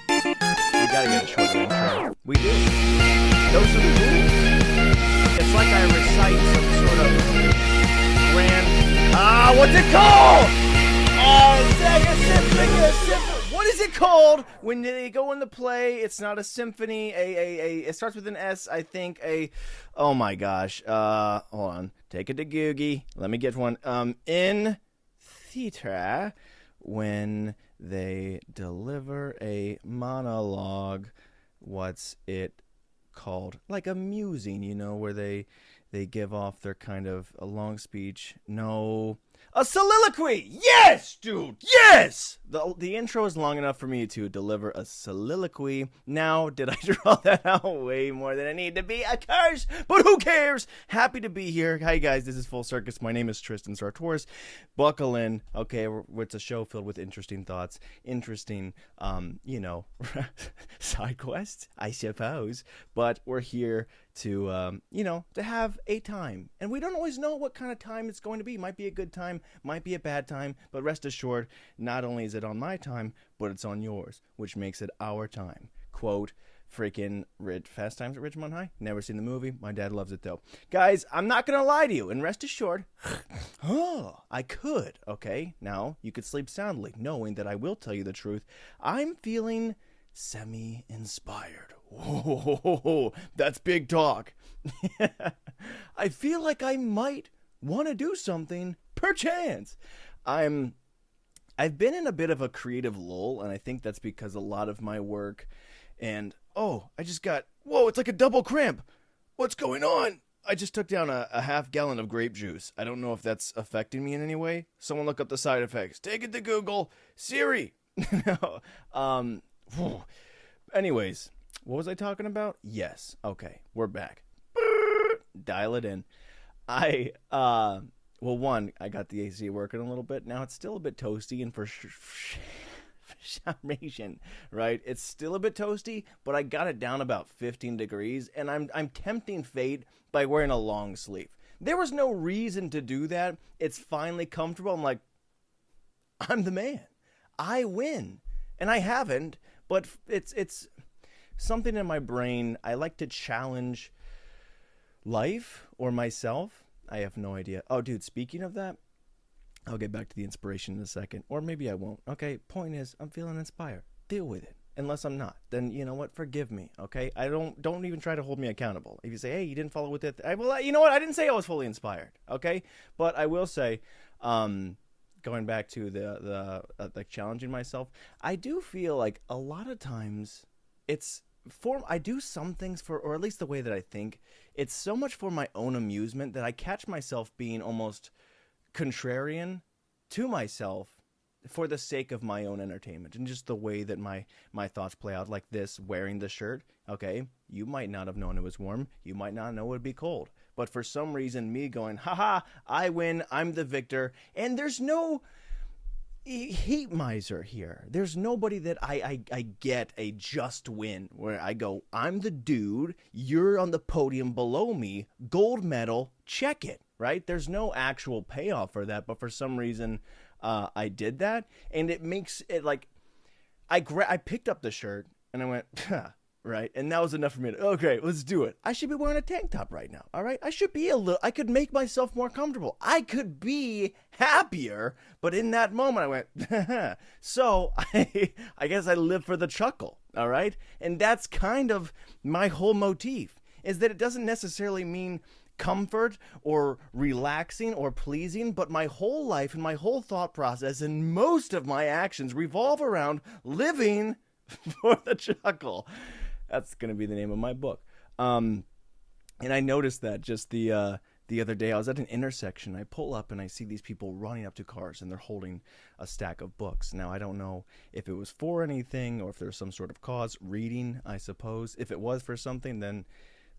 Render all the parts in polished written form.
We gotta get a shorter intro. We do. Those are the rules. It's like I recite some sort of grand... what's it called? What is it called when they go in the play? It's not a symphony. It starts with an S, I think. Oh my gosh. Hold on. Take it to Googie. Let me get one. In theater, when they deliver a monologue, what's it called? Like a musing, where they give off their kind of a long speech. No. A soliloquy! Yes, dude! Yes! The intro is long enough for me to deliver a soliloquy. Now, did I draw that out way more than I need to be? Of course! But who cares? Happy to be here. Hi, guys. This is Full Circus. My name is Tristan Sartoris. Buckle in. Okay, it's a show filled with interesting thoughts. Interesting, side quests, I suppose. But we're here to have a time. And we don't always know what kind of time it's going to be. Might be a good time, might be a bad time, but rest assured, not only is it on my time, but it's on yours, which makes it our time. Quote, freaking Fast Times at Ridgemont High. Never seen the movie. My dad loves it, though. Guys, I'm not going to lie to you, and rest assured, I could, okay? Now, you could sleep soundly, knowing that I will tell you the truth. I'm feeling semi-inspired. Whoa, that's big talk. I feel like I might want to do something, perchance. I've been in a bit of a creative lull, and I think that's because a lot of my work and, it's like a double cramp. What's going on? I just took down a half gallon of grape juice. I don't know if that's affecting me in any way. Someone look up the side effects. Take it to Google. Siri. Anyways, what was I talking about? Yes. Okay, we're back. Dial it in. I got the AC working a little bit. Now it's still a bit toasty, and for some reason, right? It's still a bit toasty, but I got it down about 15 degrees, and I'm tempting fate by wearing a long sleeve. There was no reason to do that. It's finally comfortable. I'm like, I'm the man. I win. And I haven't, but it's something in my brain. I like to challenge life or myself. I have no idea. Oh, dude, speaking of that, I'll get back to the inspiration in a second. Or maybe I won't. Okay, point is, I'm feeling inspired. Deal with it. Unless I'm not. Then, you know what? Forgive me, okay? I don't even try to hold me accountable. If you say, hey, you didn't follow with it, you know what? I didn't say I was fully inspired, okay? But I will say, going back to the challenging myself, I do feel like a lot of times I do some things for, or at least the way that I think, it's so much for my own amusement that I catch myself being almost contrarian to myself for the sake of my own entertainment and just the way that my thoughts play out, like this, wearing the shirt. Okay, you might not have known it was warm. You might not know it would be cold. But for some reason, me going, haha, I win, I'm the victor, and there's no heat miser here. There's nobody that I get a just win where I go, I'm the dude, you're on the podium below me, gold medal, check it, right? There's no actual payoff for that, but for some reason, I did that, and it makes it like, I picked up the shirt, and I went, right? And that was enough for me to, okay, let's do it. I should be wearing a tank top right now, all right? I could make myself more comfortable. I could be happier, but in that moment I went, so I guess I live for the chuckle, all right? And that's kind of my whole motif, is that it doesn't necessarily mean comfort or relaxing or pleasing, but my whole life and my whole thought process and most of my actions revolve around living for the chuckle. That's going to be the name of my book. And I noticed that just the other day. I was at an intersection. I pull up and I see these people running up to cars and they're holding a stack of books. Now, I don't know if it was for anything or if there's some sort of cause. Reading, I suppose. If it was for something, then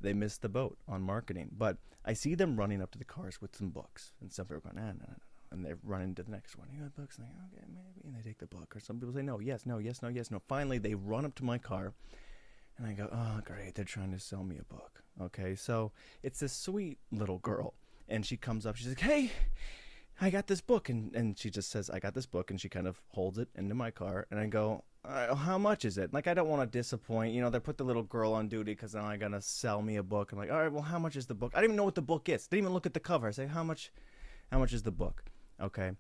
they missed the boat on marketing. But I see them running up to the cars with some books. And some people are going, no. And they run into the next one. You got books? And they go, okay, maybe. And they take the book. Or some people say, no, yes, no, yes, no, yes, no. Finally, they run up to my car. And I go, oh, great, they're trying to sell me a book. Okay, so it's this sweet little girl. And she comes up, she's like, hey, I got this book. And she just says, I got this book. And she kind of holds it into my car. And I go, how much is it? Like, I don't want to disappoint. You know, they put the little girl on duty because now I got to sell me a book. I'm like, all right, well, how much is the book? I didn't even know what the book is. Didn't even look at the cover. I say, how much is the book? Okay.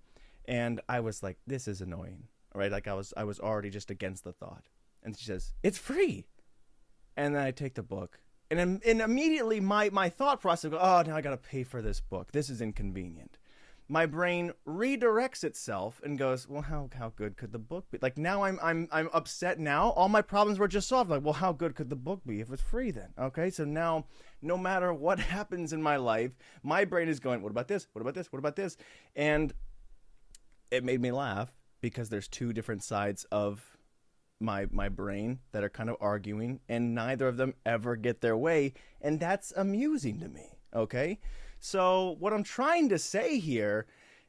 And I was like, this is annoying, right? Like, I was already just against the thought. And she says, it's free. And then I take the book. And immediately my thought process goes, oh, now I got to pay for this book. This is inconvenient. My brain redirects itself and goes, well, how good could the book be? Like, now I'm upset now. All my problems were just solved. Like, well, how good could the book be if it's free then? Okay, so now no matter what happens in my life, my brain is going, what about this? What about this? What about this? And it made me laugh because there's two different sides of my brain that are kind of arguing, and neither of them ever get their way, and that's amusing to me, okay? So what I'm trying to say here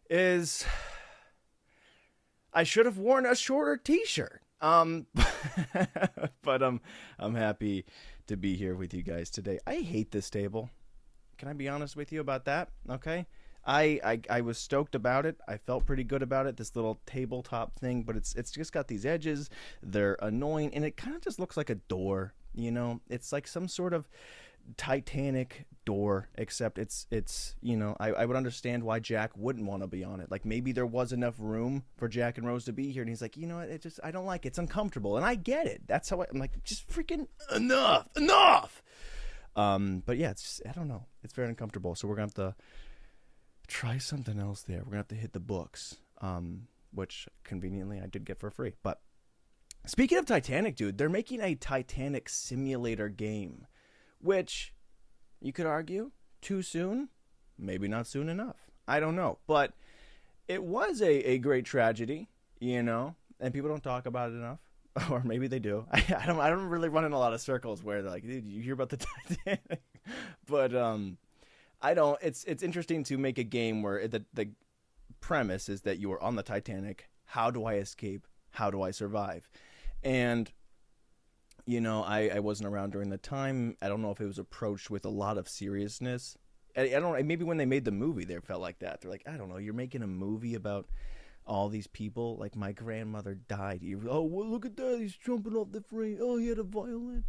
is I should have worn a shorter t-shirt. But I'm happy to be here with you guys today. I hate this table. Can I be honest with you about that? Okay. I was stoked about it. I felt pretty good about it, this little tabletop thing, but it's just got these edges. They're annoying, and it kind of just looks like a door, you know? It's like some sort of Titanic door, except it's you know, I would understand why Jack wouldn't want to be on it. Like, maybe there was enough room for Jack and Rose to be here, and he's like, you know what, I don't like it. It's uncomfortable, and I get it. That's how I'm like, just freaking enough. But yeah, it's just, I don't know. It's very uncomfortable, so we're gonna have to try something else there. We're gonna have to hit the books, which conveniently I did get for free. But speaking of Titanic, dude, they're making a Titanic simulator game, which you could argue too soon, maybe not soon enough. I don't know, but it was a great tragedy, you know, and people don't talk about it enough, or maybe they do. I don't really run in a lot of circles where they're like, dude, you hear about the Titanic? But I don't. It's interesting to make a game where the premise is that you are on the Titanic. How do I escape? How do I survive? And you know, I wasn't around during the time. I don't know if it was approached with a lot of seriousness. I don't know. Maybe when they made the movie, they felt like that. They're like, I don't know. You're making a movie about all these people. Like, my grandmother died. Oh, well, look at that. He's jumping off the frame. Oh, he had a violin.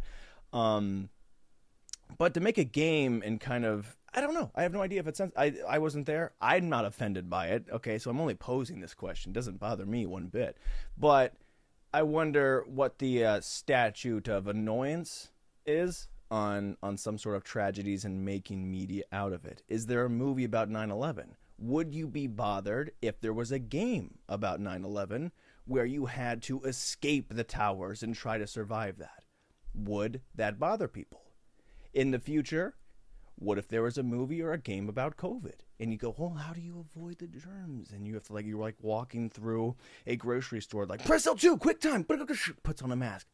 But to make a game and kind of, I don't know. I have no idea if it's sense. I wasn't there. I'm not offended by it. Okay, so I'm only posing this question. It doesn't bother me one bit. But I wonder what the statute of annoyance is on some sort of tragedies and making media out of it. Is there a movie about 9/11? Would you be bothered if there was a game about 9/11 where you had to escape the towers and try to survive that? Would that bother people? In the future, what if there was a movie or a game about COVID? And you go, well, how do you avoid the germs? And you have to, you're walking through a grocery store, like, press L2, quick time, puts on a mask.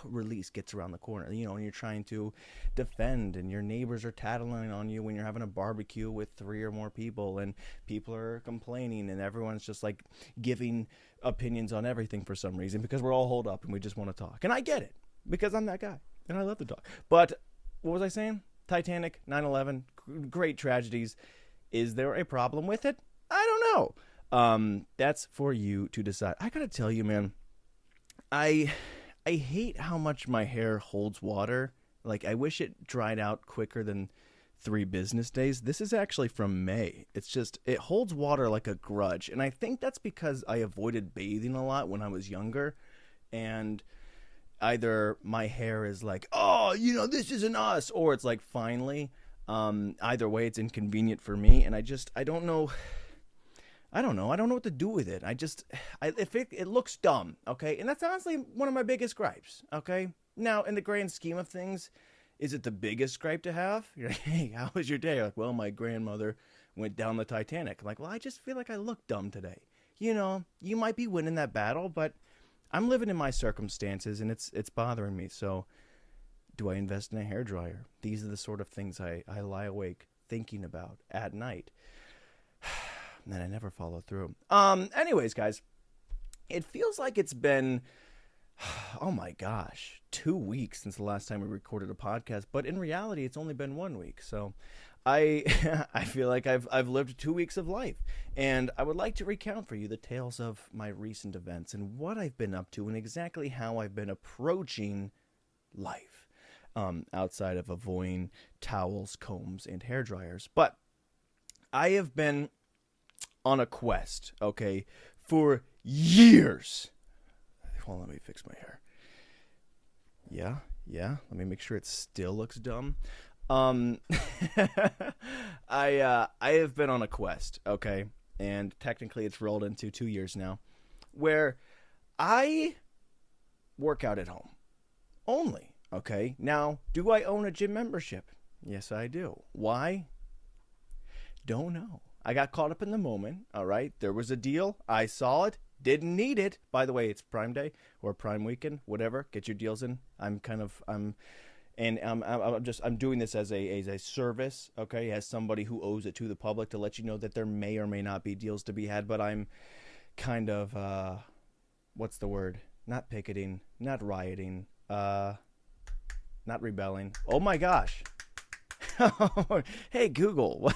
Release, gets around the corner, you know, and you're trying to defend, and your neighbors are tattling on you when you're having a barbecue with 3 or more people, and people are complaining, and everyone's just like giving opinions on everything for some reason because we're all holed up and we just want to talk. And I get it because I'm that guy and I love to talk. But what was I saying? Titanic, 9/11, great tragedies. Is there a problem with it? I don't know. That's for you to decide. I gotta tell you, man, I hate how much my hair holds water. Like, I wish it dried out quicker than 3 business days. This is actually from May. It's just, it holds water like a grudge. And I think that's because I avoided bathing a lot when I was younger. And either my hair is like, oh, you know, this isn't us, or it's like, finally. Either way, it's inconvenient for me, and I don't know. I don't know what to do with it. If it looks dumb, okay? And that's honestly one of my biggest gripes, okay? Now, in the grand scheme of things, is it the biggest gripe to have? You're like, hey, how was your day? You're like, well, my grandmother went down the Titanic. I'm like, well, I just feel like I look dumb today. You know, you might be winning that battle, but I'm living in my circumstances, and it's bothering me. So, do I invest in a hairdryer? These are the sort of things I lie awake thinking about at night. And then I never follow through. Anyways, guys, it feels like it's been, oh my gosh, 2 weeks since the last time we recorded a podcast. But in reality, it's only been 1 week. So I I feel like I've lived 2 weeks of life, and I would like to recount for you the tales of my recent events and what I've been up to and exactly how I've been approaching life, outside of avoiding towels, combs, and hair dryers. But I have been on a quest, okay, for years. Hold on, let me fix my hair. Yeah. Let me make sure it still looks dumb. I have been on a quest, okay, and technically it's rolled into 2 years now, where I work out at home only. Okay, now, do I own a gym membership? Yes, I do. Why? Don't know. I got caught up in the moment. All right, there was a deal. I saw it. Didn't need it. By the way, it's Prime Day or Prime Weekend, whatever. Get your deals in. I'm doing this as a service, okay, as somebody who owes it to the public to let you know that there may or may not be deals to be had. But I'm kind of what's the word? Not picketing, not rioting, not rebelling. Oh my gosh. Hey Google,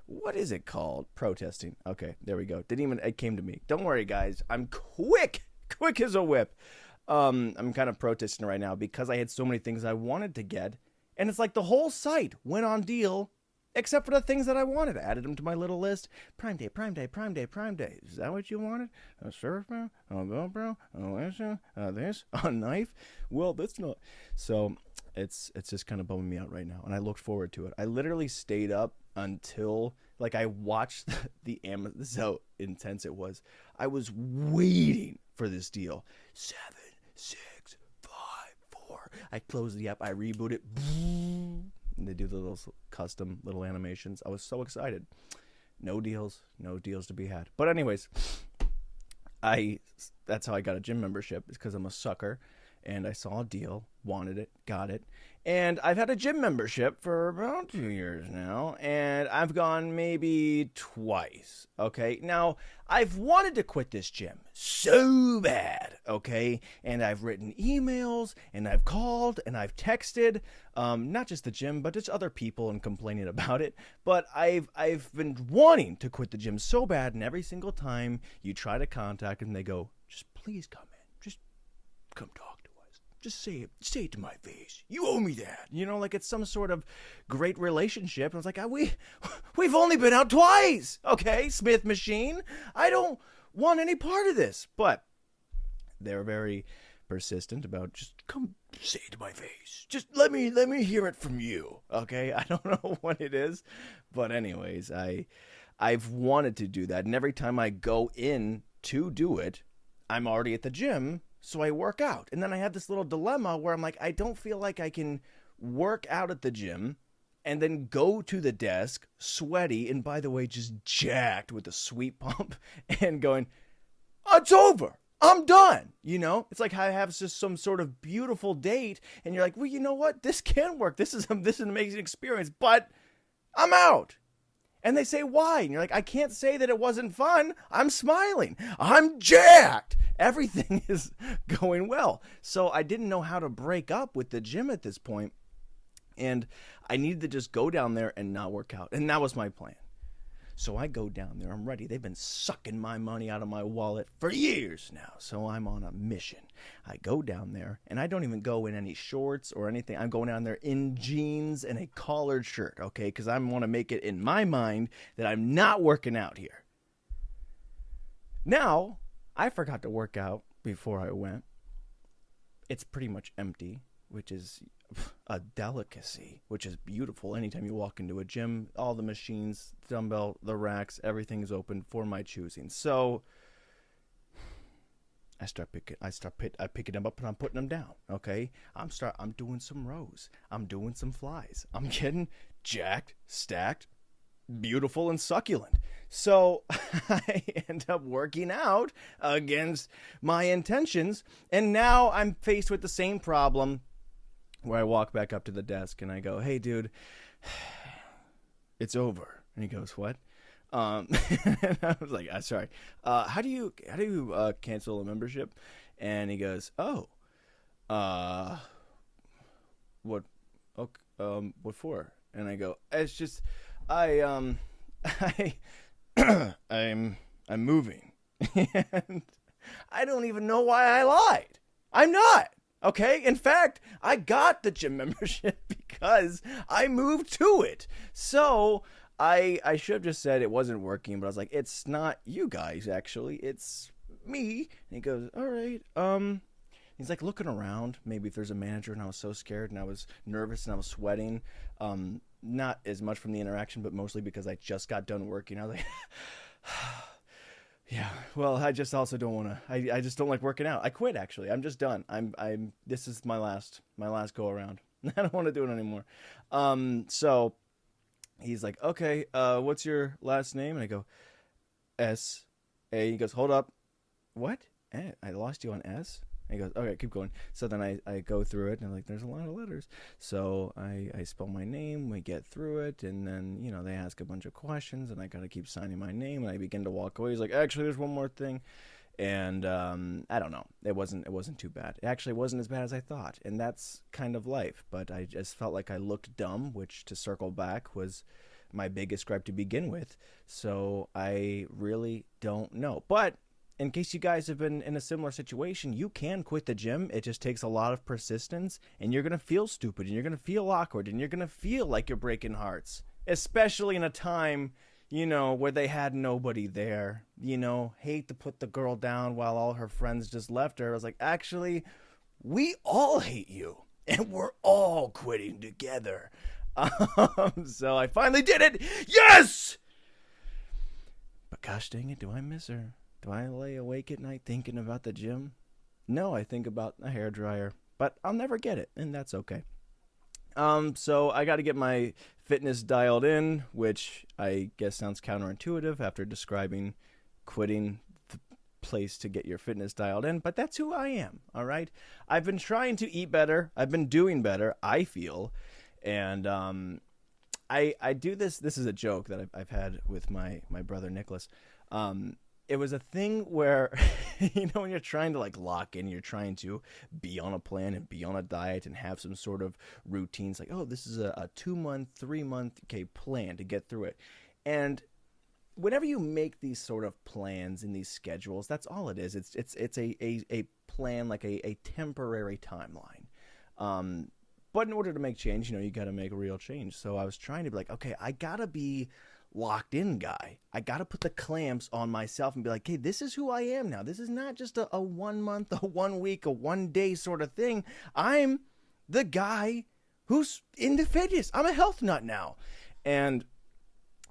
what is it called? Protesting. Okay, there we go. It came to me. Don't worry, guys. I'm quick as a whip. I'm kind of protesting right now because I had so many things I wanted to get, and it's like the whole site went on deal except for the things that I wanted. I added them to my little list. Prime Day. Is that what you wanted? A surfboard? A GoPro? This? A knife? Well, that's not. So it's just kind of bumming me out right now, and I looked forward to it. I literally stayed up until, like, I watched the Amazon. This is how intense it was. I was waiting for this deal. 7, 6, 5, 4. I closed the app. I reboot it. And they do the little custom little animations. I was so excited. No deals to be had. But anyways, that's how I got a gym membership, is because I'm a sucker. And I saw a deal, wanted it, got it. And I've had a gym membership for about 2 years now, and I've gone maybe twice, okay? Now, I've wanted to quit this gym so bad, okay? And I've written emails, and I've called, and I've texted, not just the gym, but just other people and complaining about it. But I've been wanting to quit the gym so bad, and every single time you try to contact them, they go, just please come in. Just come talk. Just say it to my face. You owe me that. You know, like it's some sort of great relationship. And I was like, we've only been out twice. Okay, Smith Machine. I don't want any part of this. But they're very persistent about just come say it to my face. Just let me hear it from you. Okay, I don't know what it is. But anyways, I've wanted to do that. And every time I go in to do it, I'm already at the gym. So I work out. And then I have this little dilemma where I'm like, I don't feel like I can work out at the gym and then go to the desk sweaty and, by the way, just jacked with a sweet pump and going, it's over. I'm done. You know, it's like I have just some sort of beautiful date and you're like, well, you know what? This can work. This is an amazing experience, but I'm out. And they say, why? And you're like, I can't say that it wasn't fun. I'm smiling. I'm jacked. Everything is going well. So I didn't know how to break up with the gym at this point. And I needed to just go down there and not work out. And that was my plan. So I go down there. I'm ready. They've been sucking my money out of my wallet for years now. So I'm on a mission. I go down there, and I don't even go in any shorts or anything. I'm going down there in jeans and a collared shirt, okay? Because I want to make it in my mind that I'm not working out here. Now, I forgot to work out before I went. It's pretty much empty, which is a delicacy, which is beautiful. Anytime you walk into a gym, all the machines, dumbbell, the racks, everything's open for my choosing. So I pick them up and I'm putting them down. Okay, I'm doing some rows. I'm doing some flies. I'm getting jacked, stacked, beautiful, and succulent. So I end up working out against my intentions, and now I'm faced with the same problem. Where I walk back up to the desk and I go, hey, dude, it's over. And he goes, what? And I was like, sorry. How do you cancel a membership? And he goes, what okay, what for? And I go, it's just, I, I, I'm moving. And I don't even know why I lied. I'm not. Okay. In fact, I got the gym membership because I moved to it. So I should have just said it wasn't working, but I was like, it's not you guys, actually. It's me. And he goes, all right. He's like looking around, maybe if there's a manager, and I was so scared and I was nervous and I was sweating. Not as much from the interaction, but mostly because I just got done working. I was like, yeah, well, I just also don't want to, I just don't like working out. I quit, actually. I'm just done. This is my last go around. I don't want to do it anymore. So he's like, okay, what's your last name? And I go, S-A. He goes, hold up. What? I lost you on S? And he goes, okay, keep going. So then I go through it, and I'm like, there's a lot of letters. So I spell my name, we get through it, and then, they ask a bunch of questions, and I got to keep signing my name, and I begin to walk away. He's like, actually, there's one more thing. And I don't know. It wasn't too bad. It actually wasn't as bad as I thought, and that's kind of life. But I just felt like I looked dumb, which, to circle back, was my biggest gripe to begin with. So I really don't know. But in case you guys have been in a similar situation, you can quit the gym. It just takes a lot of persistence, and you're going to feel stupid, and you're going to feel awkward, and you're going to feel like you're breaking hearts, especially in a time, where they had nobody there. Hate to put the girl down while all her friends just left her. I was like, actually, we all hate you, and we're all quitting together. So I finally did it. Yes! But gosh dang it, do I miss her? Do I lay awake at night thinking about the gym? No, I think about a hairdryer, but I'll never get it, and that's okay. So I got to get my fitness dialed in, which I guess sounds counterintuitive after describing quitting the place to get your fitness dialed in, but that's who I am, all right? I've been trying to eat better. I've been doing better, I feel, and I do this. This is a joke that I've had with my brother Nicholas. It was a thing where, when you're trying to lock in, you're trying to be on a plan and be on a diet and have some sort of routines like, oh, this is a 2-month, 3-month, plan to get through it. And whenever you make these sort of plans and these schedules, that's all it is. It's a plan, like a temporary timeline. But in order to make change, you got to make a real change. So I was trying to be like, okay, I got to be locked in guy. I got to put the clamps on myself and be like, hey, this is who I am now. This is not just a 1 month, a 1 week, a 1 day sort of thing. I'm the guy who's into fitness. I'm a health nut now. And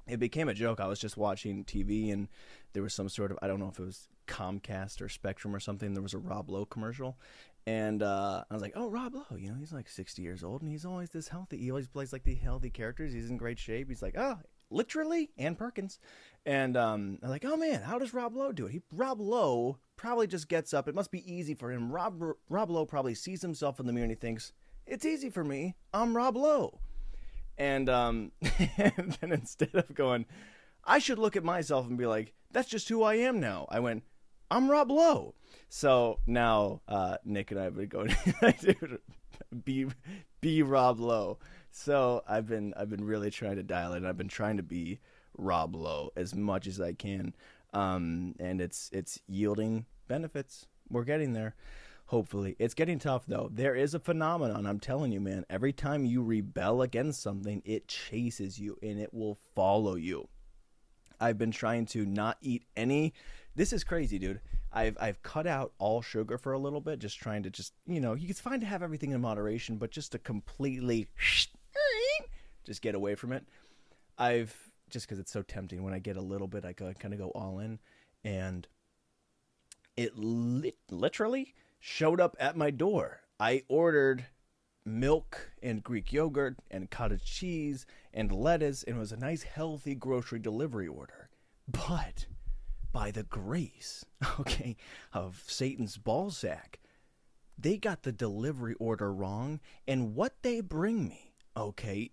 it became a joke. I was just watching TV and there was some sort of, I don't know if it was Comcast or Spectrum or something. There was a Rob Lowe commercial. And I was like, oh, Rob Lowe, he's like 60 years old and he's always this healthy. He always plays like the healthy characters. He's in great shape. He's like, oh, literally, Ann Perkins. And I'm like, oh man, how does Rob Lowe do it? Rob Lowe probably just gets up. It must be easy for him. Rob Lowe probably sees himself in the mirror and he thinks, it's easy for me. I'm Rob Lowe. And, and then instead of going, I should look at myself and be like, that's just who I am now, I went, I'm Rob Lowe. So now Nick and I have been going, be Rob Lowe. So I've been really trying to dial it. I've been trying to be Rob Lowe as much as I can, and it's yielding benefits. We're getting there. Hopefully. It's getting tough, though. There is a phenomenon, I'm telling you, man. Every time you rebel against something, it chases you, and it will follow you. I've been trying to not eat any. This is crazy, dude. I've cut out all sugar for a little bit, just trying to it's fine to have everything in moderation, but just to completely just get away from it. Just because it's so tempting. When I get a little bit, I kind of go all in, and it literally showed up at my door. I ordered milk and Greek yogurt and cottage cheese and lettuce, and it was a nice, healthy grocery delivery order. But by the grace, of Satan's ballsack, they got the delivery order wrong, and what they bring me,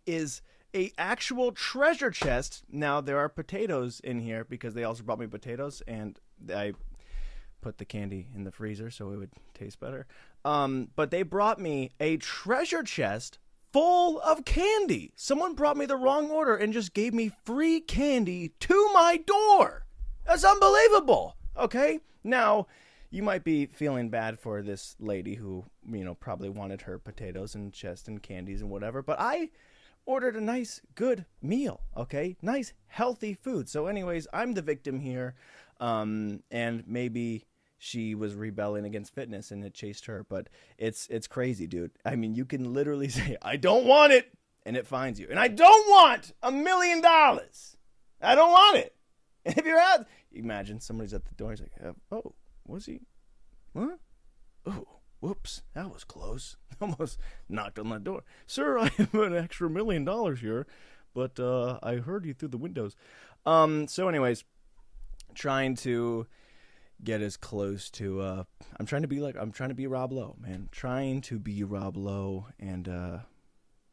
is a actual treasure chest. Now, there are potatoes in here because they also brought me potatoes, and I put the candy in the freezer so it would taste better. But they brought me a treasure chest full of candy. Someone brought me the wrong order and just gave me free candy to my door. That's unbelievable. Okay? Now, you might be feeling bad for this lady who, probably wanted her potatoes and chest and candies and whatever, but I ordered a nice, good meal, okay? Nice, healthy food. So anyways, I'm the victim here, and maybe she was rebelling against fitness and it chased her, but it's crazy, dude. I mean, you can literally say, I don't want it, and it finds you. And I don't want $1 million. I don't want it. And if you're out, imagine somebody's at the door, he's like, oh, was he? What? Oh, whoops, that was close. Almost knocked on that door. Sir, I have an extra $1 million here, but I heard you through the windows. So anyways, trying to get as close to I'm trying to be Rob Lowe, man. Trying to be Rob Lowe, and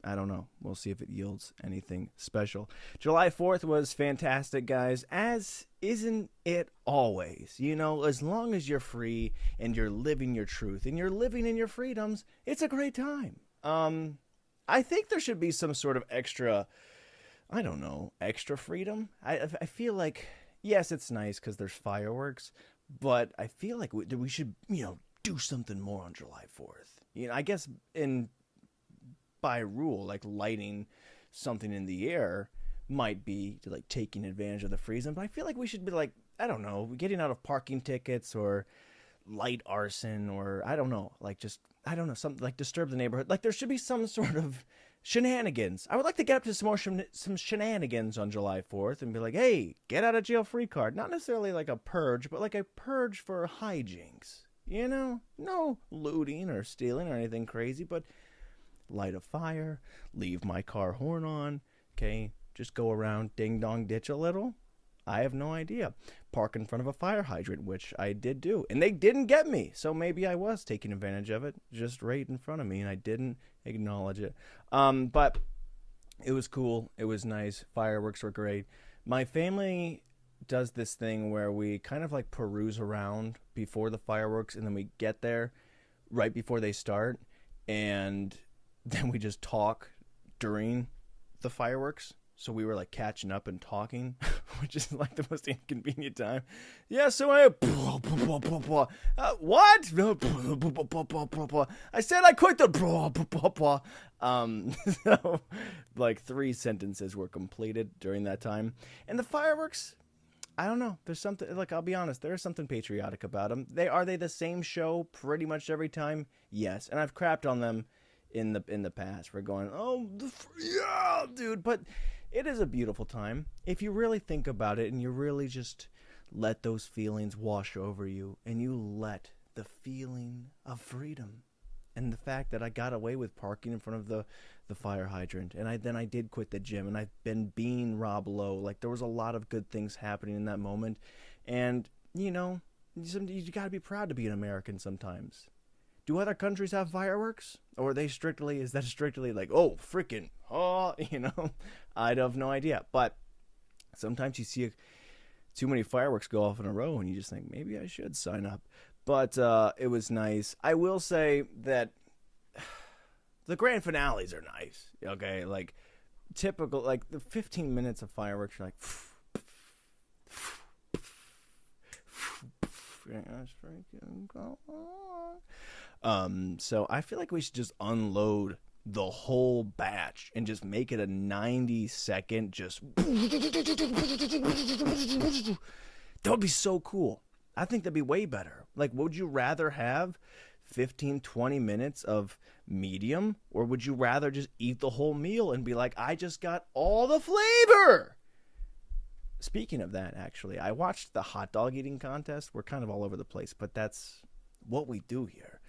I don't know. We'll see if it yields anything special. July 4th was fantastic, guys, as isn't it always? As long as you're free and you're living your truth and you're living in your freedoms, it's a great time. I think there should be some sort of extra freedom. I feel like, yes, it's nice because there's fireworks, but I feel like we should, do something more on July 4th. I guess by rule, like lighting something in the air might be like taking advantage of the freedom, but I feel like we should be like, I don't know, getting out of parking tickets or light arson or something like disturb the neighborhood. Like there should be some sort of shenanigans. I would like to get up to some shenanigans on July 4th and be like, hey, get out of jail free card. Not necessarily like a purge, but like a purge for hijinks. No looting or stealing or anything crazy, but light a fire, leave my car horn on, okay? Just go around, ding-dong, ditch a little. I have no idea. Park in front of a fire hydrant, which I did do. And they didn't get me, so maybe I was taking advantage of it just right in front of me, and I didn't acknowledge it. But it was cool. It was nice. Fireworks were great. My family does this thing where we kind of like peruse around before the fireworks, and then we get there right before they start, and then we just talk during the fireworks. So we were like catching up and talking, which is like the most inconvenient time. Yeah, so what? I said I quit the so like 3 sentences were completed during that time. And the fireworks, I don't know. There's something, like, I'll be honest, there's something patriotic about them. Are they the same show pretty much every time? Yes. And I've crapped on them in the past for going, yeah, dude, but it is a beautiful time if you really think about it and you really just let those feelings wash over you and you let the feeling of freedom and the fact that I got away with parking in front of the fire hydrant, and I did quit the gym, and I've been being Rob Lowe. Like, there was a lot of good things happening in that moment, and you gotta be proud to be an American sometimes. Do other countries have fireworks? Or is that strictly like, oh, freaking, I have no idea. But sometimes you see too many fireworks go off in a row and you just think, maybe I should sign up. But it was nice. I will say that the grand finales are nice. Okay, like typical, like the 15 minutes of fireworks, you're like, so I feel like we should just unload the whole batch and just make it a 90-second just that would be so cool. I think that'd be way better. Like, would you rather have 15-20 minutes of medium, or would you rather just eat the whole meal and be like, I just got all the flavor? Speaking of that, actually, I watched the hot dog eating contest. We're kind of all over the place, but that's what we do here.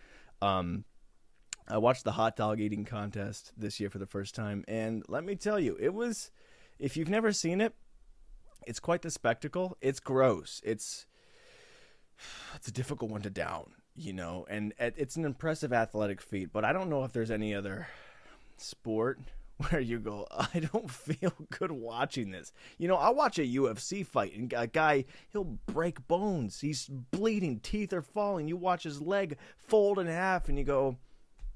I watched the hot dog eating contest this year for the first time, and let me tell you, it was, if you've never seen it, it's quite the spectacle. It's gross. It's a difficult one to down, and it's an impressive athletic feat, but I don't know if there's any other sport where you go, I don't feel good watching this. I'll watch a UFC fight, and a guy, he'll break bones. He's bleeding. Teeth are falling. You watch his leg fold in half, and you go,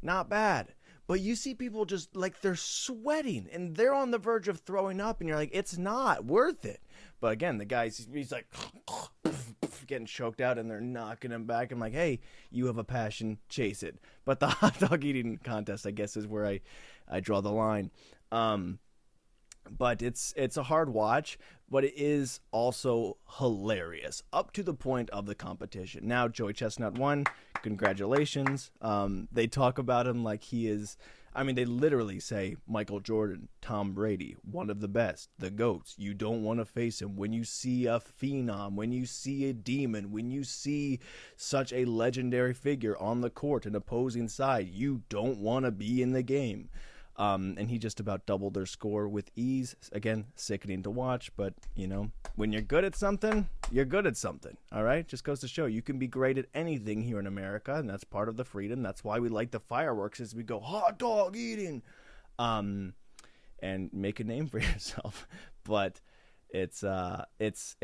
not bad. But you see people just like they're sweating and they're on the verge of throwing up, and you're like, it's not worth it. But again, the guy's he's like getting choked out, and they're knocking him back. I'm like, hey, you have a passion, chase it. But the hot dog eating contest, I guess, is where I draw the line. But it's a hard watch, but it is also hilarious up to the point of the competition. Now, Joey Chestnut won. Congratulations. They talk about him like he is. I mean, they literally say Michael Jordan, Tom Brady, one of the best, the GOATs. You don't want to face him. When you see a phenom, when you see a demon, when you see such a legendary figure on the court, an opposing side, you don't want to be in the game. And he just about doubled their score with ease. Again, sickening to watch, but, you know, when you're good at something, you're good at something, all right? Just goes to show you can be great at anything here in America, and that's part of the freedom. That's why we like the fireworks, is we go hot dog eating and make a name for yourself. But it's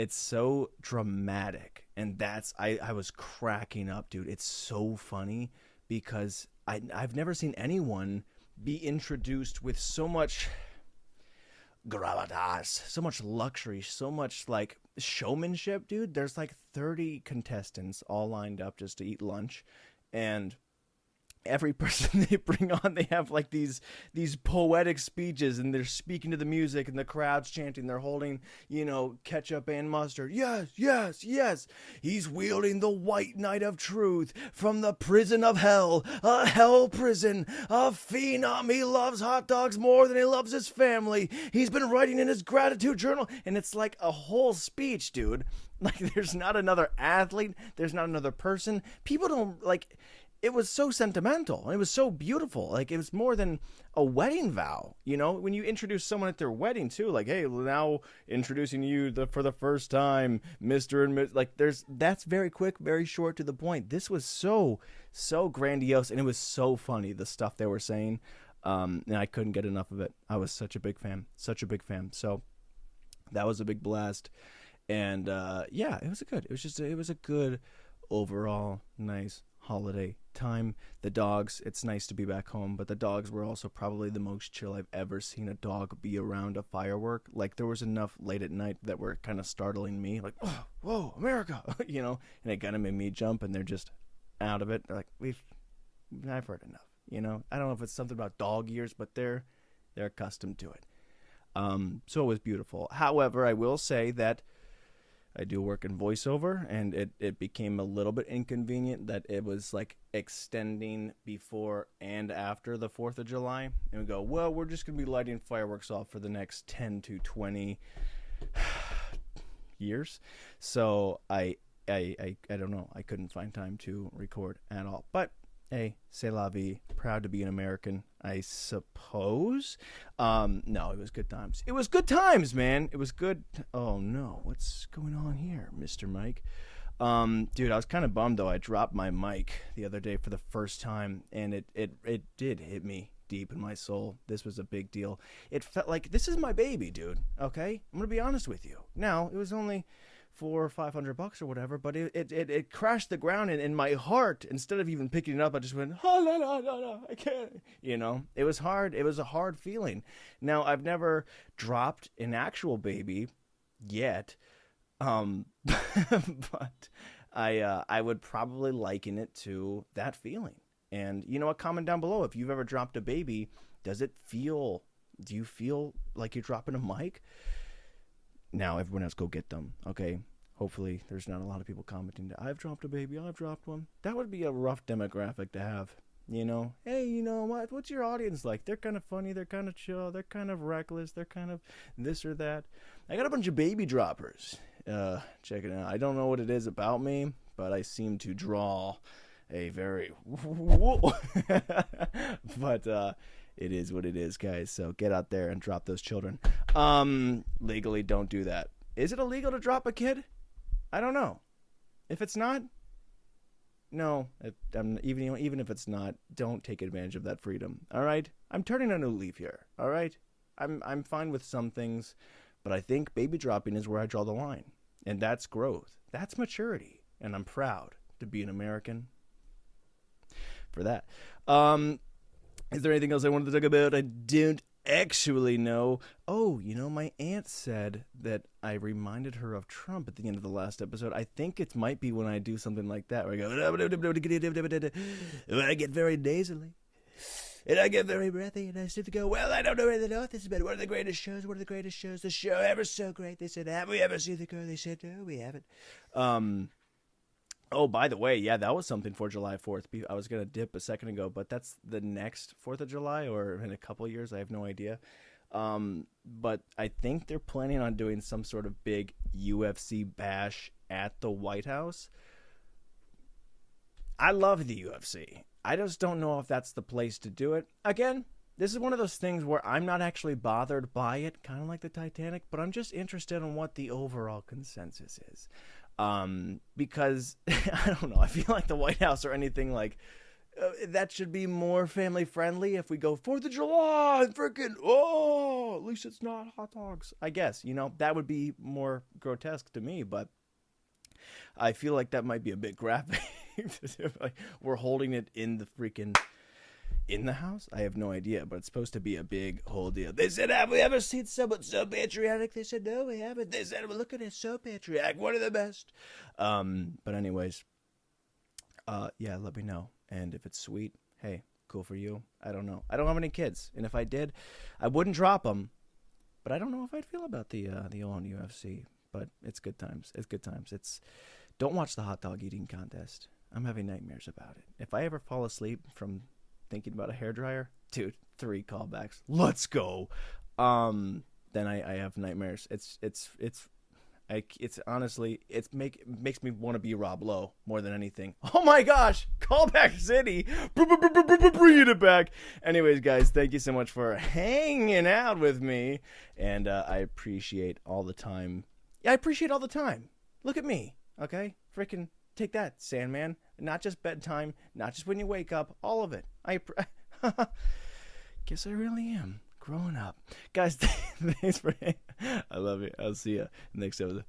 so dramatic, and that's I was cracking up, dude. It's so funny because I've never seen anyone be introduced with so much gravitas, so much luxury, so much like showmanship, dude. There's like 30 contestants all lined up just to eat lunch, and every person they bring on, they have like these poetic speeches, and they're speaking to the music, and the crowd's chanting. They're holding, you know, ketchup and mustard. Yes, yes, yes. He's wielding the white knight of truth from the prison of hell, a hell prison, a phenom. He loves hot dogs more than he loves his family. He's been writing in his gratitude journal, and it's like a whole speech, dude. Like, there's not another athlete. There's not another person. People don't like. It was so sentimental. It was so beautiful. Like, it was more than a wedding vow. You know, when you introduce someone at their wedding too, like, hey, now introducing you for the first time, Mr. and Ms. Like, that's very quick, very short, to the point. This was so grandiose, and it was so funny, the stuff they were saying. And I couldn't get enough of it. I was such a big fan. So that was a big blast. And yeah, it was a good overall nice holiday time. The dogs, it's nice to be back home, but the dogs were also probably the most chill I've ever seen a dog be around a firework. Like, there was enough late at night that were kind of startling me, like, oh, whoa, America, you know, and it kind of made me jump, and they're just out of it. They're like, I've heard enough, you know. I don't know if it's something about dog ears, but they're accustomed to it. So it was beautiful. However, I will say that I do work in voiceover, and it became a little bit inconvenient that it was like extending before and after the 4th of July. And we go, well, we're just going to be lighting fireworks off for the next 10 to 20 years. So I don't know. I couldn't find time to record at all. But hey, c'est la vie. Proud to be an American, I suppose. No, it was good times. It was good times, man. It was good. Oh, no. What's going on here, Mr. Mike? Dude, I was kind of bummed, though. I dropped my mic the other day for the first time, and it did hit me deep in my soul. This was a big deal. It felt like, this is my baby, dude, okay? I'm going to be honest with you. Now, it was only $400 or $500 or whatever, but it crashed the ground, and in my heart, instead of even picking it up, I just went, oh, no, I can't. You know, it was hard. It was a hard feeling. Now, I've never dropped an actual baby yet, but I would probably liken it to that feeling. And you know what? Comment down below if you've ever dropped a baby. Do you feel like you're dropping a mic? Now, everyone else go get them, okay? Hopefully, there's not a lot of people commenting that I've dropped a baby, I've dropped one. That would be a rough demographic to have, you know? Hey, you know what? What's your audience like? They're kind of funny, they're kind of chill, they're kind of reckless, they're kind of this or that. I got a bunch of baby droppers. Check it out. I don't know what it is about me, but I seem to draw a very... But, it is what it is, guys. So get out there and drop those children. Legally, don't do that. Is it illegal to drop a kid? I don't know. If it's not, no. Even if it's not, don't take advantage of that freedom. All right? I'm turning a new leaf here. All right? I'm fine with some things, but I think baby dropping is where I draw the line, and that's growth. That's maturity, and I'm proud to be an American for that. Is there anything else I wanted to talk about? I don't actually know. Oh, my aunt said that I reminded her of Trump at the end of the last episode. I think it might be when I do something like that, where I go, when I get very nasally, and I get very breathy, and I start to go, well, I don't know where the North is, but one of the greatest shows, the show ever so great. They said, have we ever seen the girl? They said, no, we haven't. Oh, by the way, yeah, that was something for July 4th. I was going to dip a second ago, but that's the next 4th of July or in a couple of years. I have no idea. But I think they're planning on doing some sort of big UFC bash at the White House. I love the UFC. I just don't know if that's the place to do it. Again, this is one of those things where I'm not actually bothered by it, kind of like the Titanic, but I'm just interested in what the overall consensus is. Because I don't know, I feel like the White House or anything like that should be more family friendly. If we go 4th of July and freaking, at least it's not hot dogs, I guess, that would be more grotesque to me, but I feel like that might be a bit graphic. Like we're holding it in the freaking in the house? I have no idea, but it's supposed to be a big whole deal. They said, have we ever seen someone so patriotic? They said, no, we haven't. They said, well, look at it, so patriotic. One of the best. But anyways, yeah, let me know. And if it's sweet, hey, cool for you. I don't know. I don't have any kids. And if I did, I wouldn't drop them. But I don't know if I'd feel about the old UFC. But it's good times. It's good times. Don't watch the hot dog eating contest. I'm having nightmares about it. If I ever fall asleep from thinking about a hairdryer, dude, 3 callbacks. Let's go. Then I have nightmares. It's honestly, makes me want to be Rob Lowe more than anything. Oh my gosh, callback city, bringing it back. Anyways, guys, thank you so much for hanging out with me, and I appreciate all the time. Yeah, I appreciate all the time. Look at me, okay? Freaking take that, Sandman. Not just bedtime, not just when you wake up, all of it. Guess I really am growing up. Guys, thanks for I love you. I'll see you next episode.